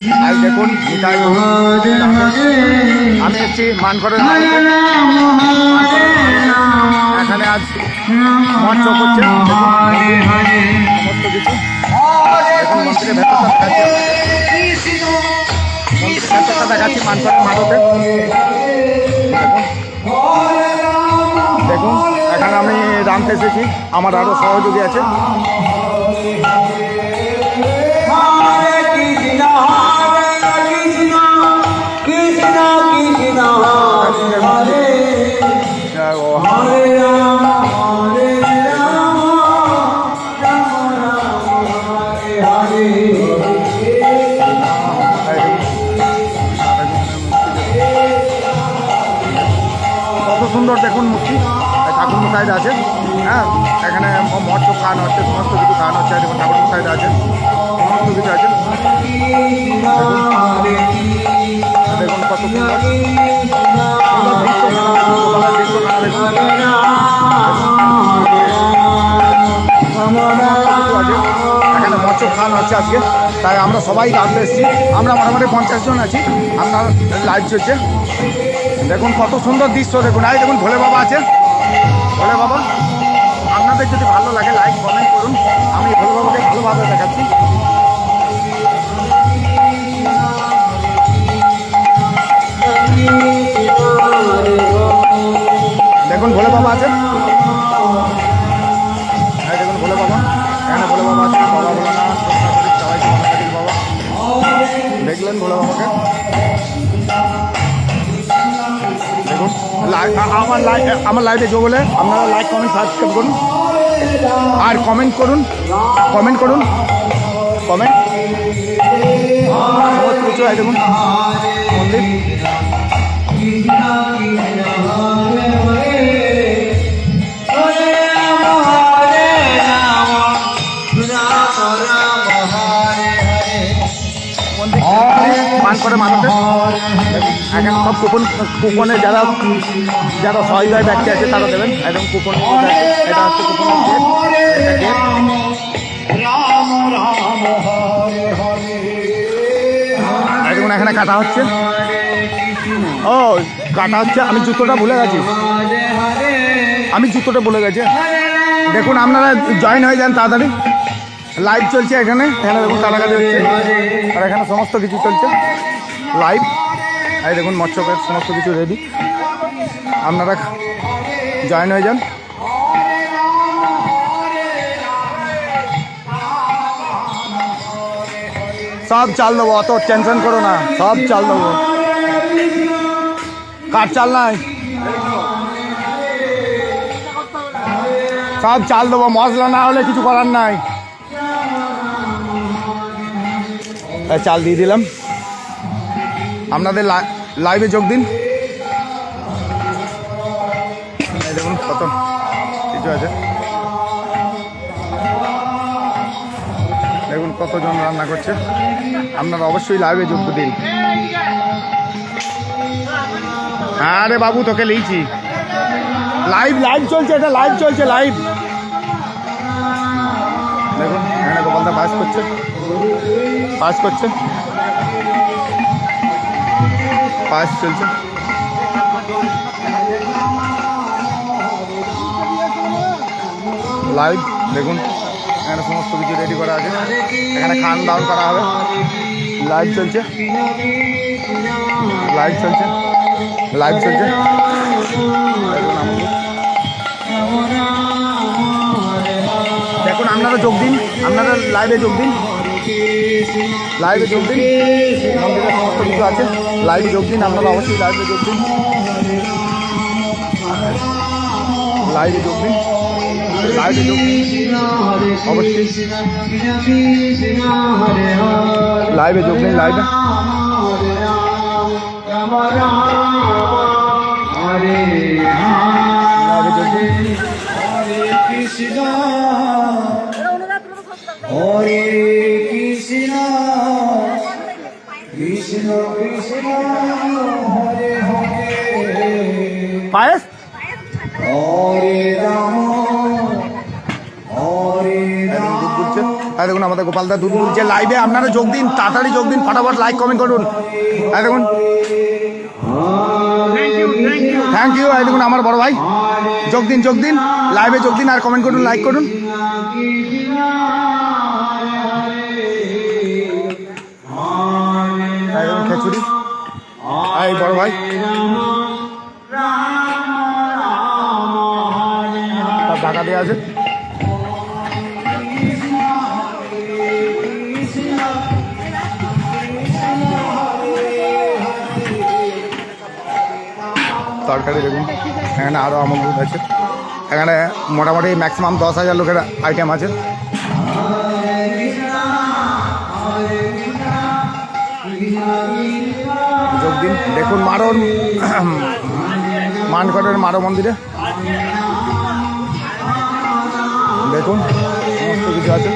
আজ দেখুন মিঠাই আমি এসেছি মানকরের এখানে আজ মঞ্চ করছে সমস্ত কিছু এখন মন্দিরের ভেতরটা দেখাচ্ছি মানকরের মাঠতে দেখুন এখানে আমি রামতে এসেছি আমার আরও সহযোগী আছে কত সুন্দর দেখুন মূর্তি ঠাকুর মশাইরা আছে হ্যাঁ এখানে মঠ খাওয়ানো হচ্ছে সমস্ত কিছু খাওয়ানো হচ্ছে দেখুন ঠাকুর মশাইরা আছে সমস্ত কিছু আছে দেখুন কত সুন্দর এখানে মৎস্য খাওয়ানো হচ্ছে আজকে তাই আমরা সবাই রাখতে এসেছি আমরা মোটামুটি 50 জন আছি আপনার লাইভ চলছে দেখুন কত সুন্দর দৃশ্য দেখুন এই দেখুন ভোলে বাবা আছে ভোলে বাবা আপনাদের যদি ভালো লাগে লাইক কমেন্ট করুন আমি ভোলে বাবাকে ভালোভাবে দেখাচ্ছি দেখুন ভোলে বাবা আছে দেখুন ভোলে বাবা এখানে ভোলে বাবা আছে বাবা ভোলানাথ সবাই বাবা দেখলেন ভোলে বাবাকে দেখুন আমার লাইভে যোগ হলে আপনারা লাইক কমেন্ট সাবস্ক্রাইব করুন আর কমেন্ট করুন কমেন্ট সমস্ত কিছু আছে দেখুন মন্দির মান করে মানুষে এখন সব কুপনে যারা সহজভাবে ব্যক্তি আছে তারা দেবেন একদম কুপন এটা হচ্ছে কুপনের দেখুন এখানে কাটা হচ্ছে ও কাটা হচ্ছে আমি জুতোটা ভুলে গেছি দেখুন আপনারা জয়েন হয়ে যান তাড়াতাড়ি লাইভ চলছে এখানে দেখুন কাটাকাটি হচ্ছে আর এখানে সমস্ত কিছু চলছে লাইভ এই দেখুন মৎস্যকের সমস্ত কিছু রেডি আপনারা জয়েন হয়ে যান সব চাল দেবো অত টেনশন করো না সব চাল দেবো কার চাল নাই সব চাল দেবো মশলা না হলে কিছু করার নাই চাল দিয়ে দিলাম আপনাদের লাইভে যোগ দিন দেখুন কত কিছু আছে দেখুন কতজন রান্না করছে আপনারা অবশ্যই লাইভে যোগ দিন আরে বাবু তোকে লিখছি লাইভ চলছে এটা লাইভ চলছে লাইভ দেখুন এখানে গোপালদা পাস করছে পাস চলছে লাইভ দেখুন এখানে সমস্ত কিছু রেডি করা আছে এখানে খান দাওয়ান করা হবে লাইভ চলছে দেখুন আপনারা যোগ দিন আপনারা লাইভে যোগ দিন মন্দিরে সমস্ত কিছু আছে লাইভে যোগ দিন আপনারা অবশ্যই লাইভে যোগ দিন অবশ্যই লাইভে যোগ দিন লাইভে পায়েস আর দেখুন আমাদের গোপালদা দুধ তুলছে লাইভে, আপনারা যোগ দিন, তাড়াতাড়ি যোগ দিন, ফটাফট লাইক কমেন্ট করুন। আর দেখুন থ্যাংক ইউ। আর দেখুন আমার বড় ভাই যোগ দিন লাইভে যোগ দিন, আর কমেন্ট করুন, লাইক করুন। খিচুড়ি এই বড় ভাই ঢাকা দিয়ে আছে। তরকারি দেখুন, এখানে আরও আমল দুধ আছে। এখানে মোটামুটি ম্যাক্সিমাম 10,000 লোকের আইটেম আছে। যোগ দিন, দেখুন মারণ মানকরের মারো মন্দিরে দেখুন সমস্ত কিছু আছে।